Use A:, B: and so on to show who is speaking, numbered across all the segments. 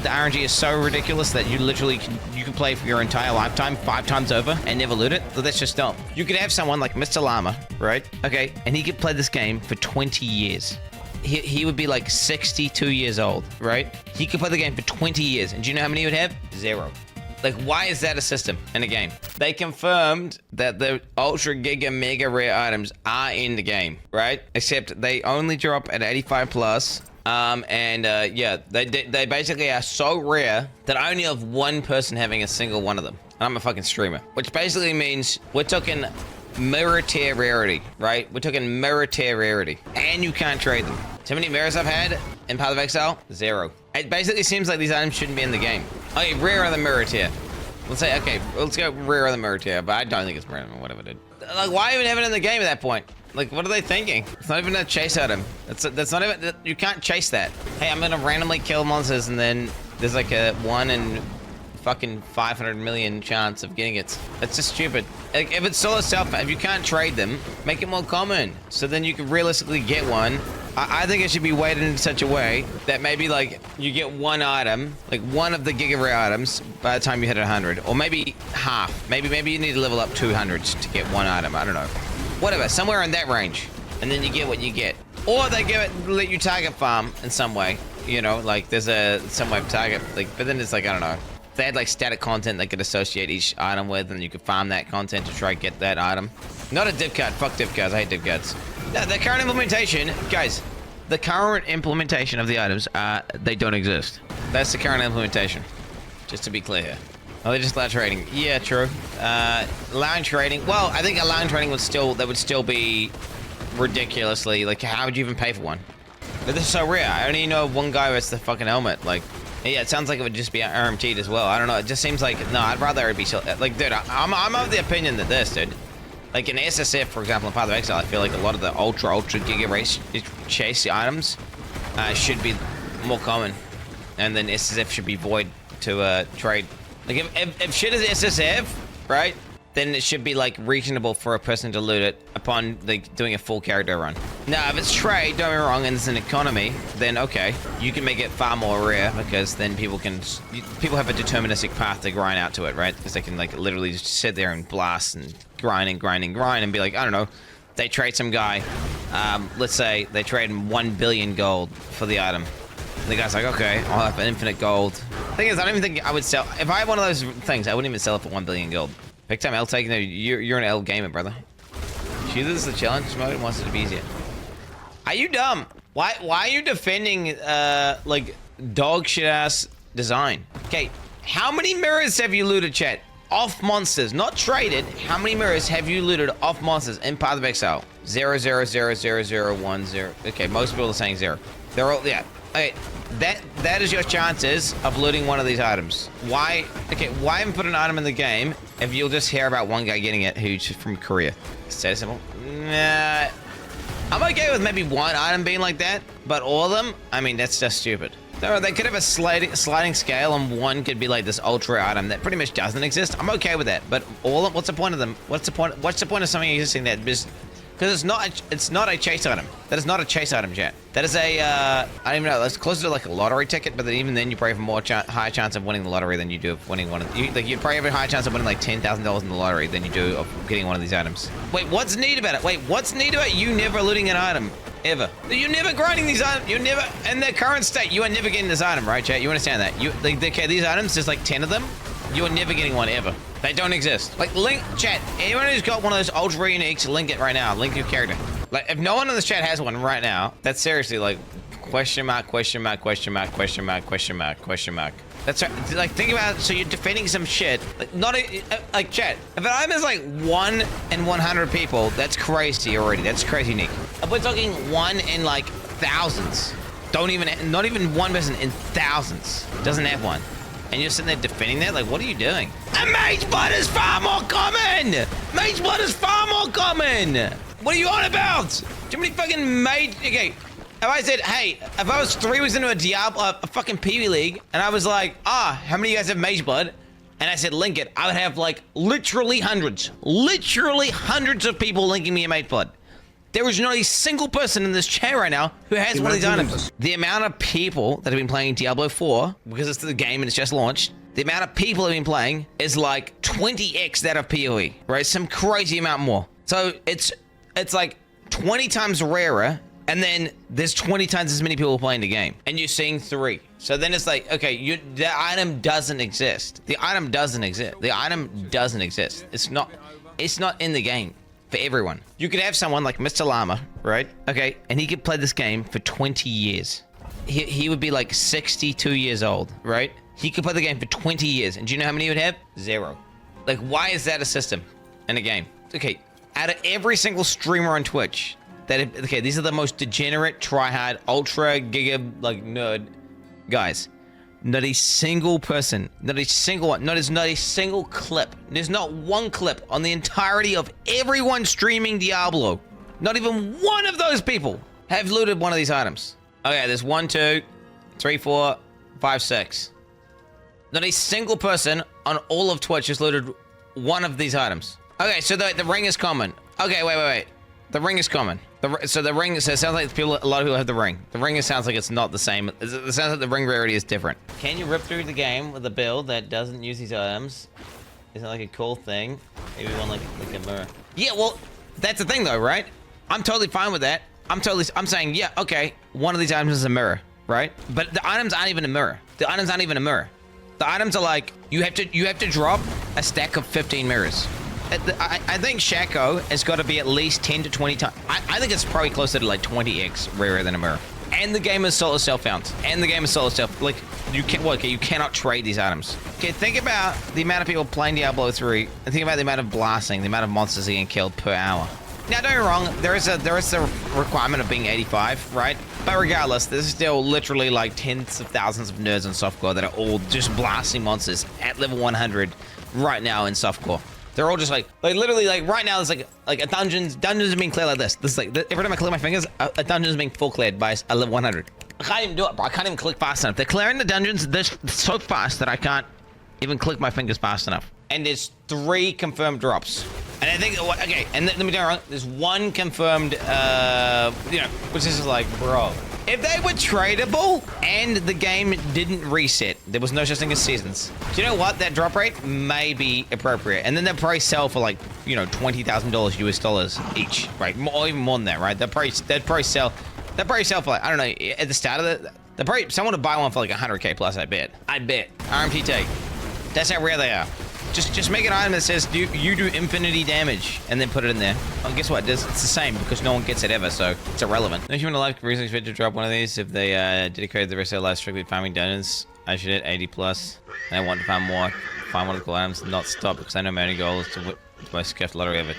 A: the RNG is so ridiculous that you literally you can play for your entire lifetime 5 times over and never loot it. So that's just dumb. You could have someone like Mr. Llama, right? Okay, and he could play this game for 20 years. He would be like 62 years old, right? He could play the game for 20 years. And do you know how many he would have? 0. Like, why is that a system in a game? They confirmed that the ultra giga mega rare items are in the game, right? Except they only drop at 85 plus. Yeah, they basically are so rare that I only have one person having a single one of them. I'm a fucking streamer, which basically means we're talking mirror tier rarity, right? We're talking mirror tier rarity, and you can't trade them. So many mirrors I've had in Path of Exile? 0. It basically seems like these items shouldn't be in the game. Okay, rare of the mirror tier. Let's say, okay, let's go rare of the mirror tier, but I don't think it's rare, whatever, dude. Like, why even have it in the game at that point? Like, what are they thinking? It's not even a chase item. That's not even, you can't chase that. Hey, I'm gonna randomly kill monsters and then there's like a 1 in fucking 500 million chance of getting it. That's just stupid. Like, if it's solo self, if you can't trade them, make it more common. So then you can realistically get one. I think it should be weighted in such a way that maybe like you get one item, like one of the Giga Rare items by the time you hit 100, or maybe half. Maybe you need to level up 200s to get one item. I don't know. Whatever, somewhere in that range, and then you get what you get. Or they let you target farm in some way. You know, like there's some way of target. Like, but then it's like I don't know. If they had like static content they could associate each item with, and you could farm that content to try to get that item. Not a div card. Fuck div cards. I hate div cards. No, the current implementation, guys. The current implementation of the items, they don't exist. That's the current implementation. Just to be clear. Oh, they just allow trading. Yeah, true. Allowing trading. Well, I think allowing trading would still be ridiculously. Like, how would you even pay for one? But this is so rare. I only know one guy who has the fucking helmet. Like, yeah, it sounds like it would just be RMT'd as well. I don't know. It just seems like no. I'd rather it be like, dude. I'm of the opinion that this, dude. Like in SSF, for example, in Path of Exile, I feel like a lot of the ultra giga race chase items should be more common, and then SSF should be void to trade. Like if shit is SSF, right? Then it should be like reasonable for a person to loot it upon like doing a full character run. Now, if it's trade, don't get me wrong, and it's an economy, then okay, you can make it far more rare because then people have a deterministic path to grind out to it, right? Because they can like literally just sit there and blast and grind and be like, I don't know, they trade some guy, let's say they trade 1 billion gold for the item. And the guy's like, okay, I'll have infinite gold. Thing is, I don't even think I would sell, if I had one of those things, I wouldn't even sell it for 1 billion gold. Big time L taking, no, you're an L gamer, brother. She this is the challenge mode and wants it to be easier. Are you dumb? Why are you defending like dog shit ass design? Okay, how many mirrors have you looted, chat? Off monsters, not traded. How many mirrors have you looted off monsters in Path of Exile? 0, 0, 0, 0, 0, 1, 0. Okay, most people are saying 0. They're all, yeah. Okay, that is your chances of looting one of these items. Why even put an item in the game if you'll just hear about one guy getting it who's from Korea? Status symbol? Nah. I'm okay with maybe one item being like that, but all of them, I mean, that's just stupid. They could have a sliding scale, and one could be like this ultra item that pretty much doesn't exist. I'm okay with that, but all of, what's the point of them? What's the point of something existing that is? Because it's not a chase item. That is not a chase item, chat. That is a, I don't even know, that's closer to like a lottery ticket, but then even then you probably have a more higher chance of winning the lottery than you do of winning one of, you'd probably have a higher chance of winning like $10,000 in the lottery than you do of getting one of these items. Wait, what's neat about it? Wait, what's neat about you never looting an item? Ever. You're never grinding these items. You're never, in their current state, you are never getting this item, right, chat? You understand that? Okay, these items, there's like 10 of them. You are never getting one ever. They don't exist. Like, link, chat, anyone who's got one of those ultra uniques, link it right now. Link your character. Like, if no one in this chat has one right now, that's seriously like, question mark, question mark, question mark, question mark, question mark, question mark. That's right. Like, think about it. So you're defending some shit. Like, like, chat, if an item is like 1 in 100 people, that's crazy already. That's crazy unique. If we're talking 1 in like thousands, not even one person in thousands doesn't have one. And you're sitting there defending that? Like, what are you doing? A mage blood is far more common! Mage blood is far more common! What are you on about? Too many fucking mage... Okay, if I said, hey, if I was 3 weeks into a Diablo, a fucking PvE League, and I was like, how many of you guys have mage blood? And I said, link it, I would have like literally hundreds of people linking me a mage blood. There is not a single person in this chat right now who has one of these items. The amount of people that have been playing Diablo 4, because it's the game and it's just launched, the amount of people that have been playing is like 20x that of PoE, right? Some crazy amount more. So it's like 20 times rarer, and then there's 20 times as many people playing the game, and you're seeing 3. So then it's like, okay, the item doesn't exist. The item doesn't exist. The item doesn't exist. It's not in the game for everyone. You could have someone like Mr. Llama, right? Okay, and he could play this game for 20 years. He would be like 62 years old, right? He could play the game for 20 years, and do you know how many he would have? 0. Like, why is that a system in a game? Okay, out of every single streamer on Twitch, okay, these are the most degenerate, tryhard, ultra giga, like, nerd guys. Not a single person, not a single one, not a single clip. There's not one clip on the entirety of everyone streaming Diablo. Not even one of those people have looted one of these items. Okay, there's 1, 2, 3, 4, 5, 6. Not a single person on all of Twitch has looted one of these items. Okay, so the ring is common. Okay, wait. The ring is common. So the ring, so it sounds like a lot of people have the ring. The ring sounds like it's not the same. It sounds like the ring rarity is different. Can you rip through the game with a build that doesn't use these items? Isn't that like a cool thing? Maybe one like a mirror. Yeah, well, that's the thing though, right? I'm totally fine with that. I'm saying, yeah, okay, one of these items is a mirror, right? But the items aren't even a mirror. The items aren't even a mirror. The items are like, you have to drop a stack of 15 mirrors. I think Shaco has got to be at least 10 to 20 times. I think it's probably closer to like 20x rarer than a mirror. And the game is solo self-found. Like, you cannot trade these items. Okay, think about the amount of people playing Diablo 3, and think about the amount of blasting, the amount of monsters getting killed per hour. Now, don't get me wrong, there is a requirement of being 85, right? But regardless, there's still literally like tens of thousands of nerds in softcore that are all just blasting monsters at level 100 right now in softcore. They're all just like literally like right now. There's like a dungeons are being cleared like this. This is like every time I click my fingers, a dungeon is being full cleared by a level 100. I can't even do it, bro. I can't even click fast enough. They're clearing the dungeons this so fast that I can't even click my fingers fast enough. And there's 3 confirmed drops. And I think, okay, and let me tell you wrong. There's 1 confirmed, which is like, bro. If they were tradable and the game didn't reset, there was no such thing as seasons. Do you know what? That drop rate may be appropriate. And then they'll probably sell for like, $20,000 US dollars each, right? Or even more than that, right? They'd probably sell for like, I don't know, at the start of someone would buy one for like 100K plus, I bet. RMT take. That's how rare they are. Just make an item that says you do infinity damage and then put it in there. Well, guess what? It's the same because no one gets it ever, so it's irrelevant. No human alive could reasonably expect to drop one of these if they dedicated the rest of their life strictly farming dungeons. I should hit 80 plus. And I want to farm more. Find one of the cool items, not stop because I know my only goal is to my scuffed lottery ever.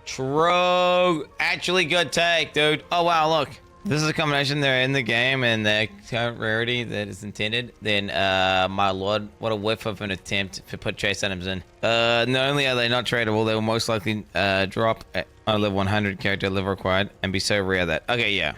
A: True. Actually good take, dude. Oh wow, look. This is a combination. They're in the game and the current rarity that is intended. Then, my lord, what a whiff of an attempt to put chase items in. Not only are they not tradable, they will most likely drop on a level 100 character level required and be so rare that. Okay, yeah.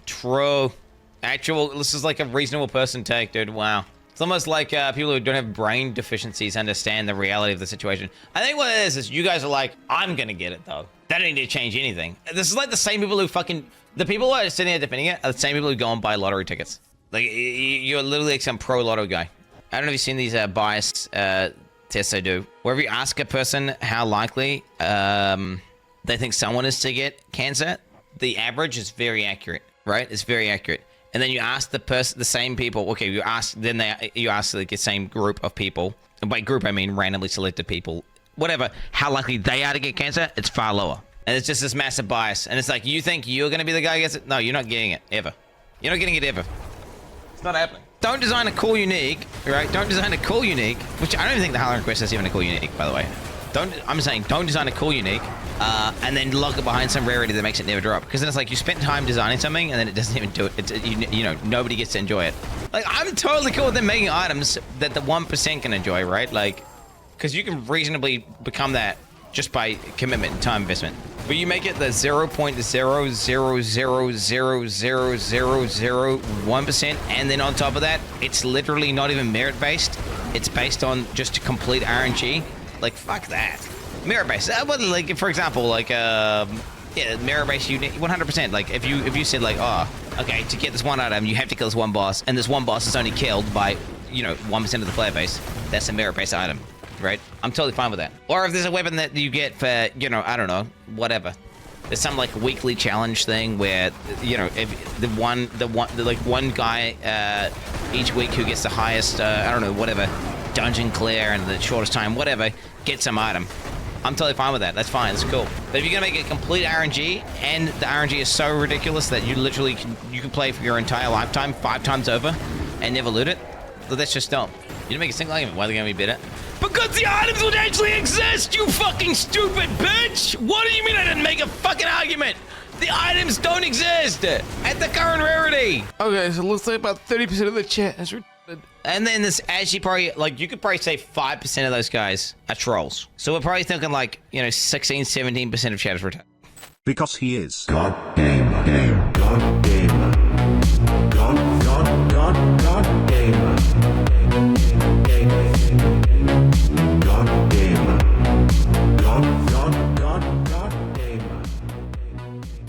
A: True. This is like a reasonable person take, dude. Wow. It's almost like people who don't have brain deficiencies understand the reality of the situation. I think what it is you guys are like, I'm gonna get it though. That don't need to change anything. This is like the same people who the people who are sitting there defending it are the same people who go and buy lottery tickets. Like, you're literally like some pro lotto guy. I don't know if you've seen these bias tests they do. Wherever you ask a person how likely they think someone is to get cancer, the average is very accurate, right? It's very accurate. And then you ask the same people. Okay, you ask like the same group of people. And by group, I mean randomly selected people. Whatever, how likely they are to get cancer, it's far lower. And it's just this massive bias. And it's like, you think you're going to be the guy who gets it? No, you're not getting it, ever. You're not getting it ever. It's not happening. Don't design a cool unique, right? Don't design a cool unique, which I don't even think the Howling Quest is even a cool unique, by the way. I'm saying don't design a cool unique, and then lock it behind some rarity that makes it never drop. Because then it's like you spent time designing something, and then it doesn't even do it. Nobody gets to enjoy it. Like, I'm totally cool with them making items that the 1% can enjoy, right? Like, because you can reasonably become that just by commitment and time investment. But you make it the 0.000000001%, and then on top of that, it's literally not even merit-based. It's based on just complete RNG. Like, fuck that. Mirror base. Well, like for example, like yeah, mirror base unit 100%. Like if you said like, oh, okay, to get this one item, you have to kill this one boss, and this one boss is only killed by 1% of the player base. That's a mirror base item, right? I'm totally fine with that. Or if there's a weapon that you get for I don't know, whatever. There's some like weekly challenge thing where if the one guy each week who gets the highest I don't know, whatever dungeon clear and the shortest time, whatever, gets some item. I'm totally fine with that. That's fine. It's cool. But if you're gonna make it complete RNG, and the RNG is so ridiculous that you literally can play for your entire lifetime 5 times over and never loot it, well, that's just dumb. You didn't make a single argument. Why are they gonna be better? Because the items would actually exist, you fucking stupid bitch! What do you mean I didn't make a fucking argument? The items don't exist at the current rarity. Okay, so it looks like about 30% of the chat is retarded. And then this actually probably, like, you could probably say 5% of those guys are trolls. So we're probably thinking like, 16, 17% of chat is retarded.
B: Because he is. God damn.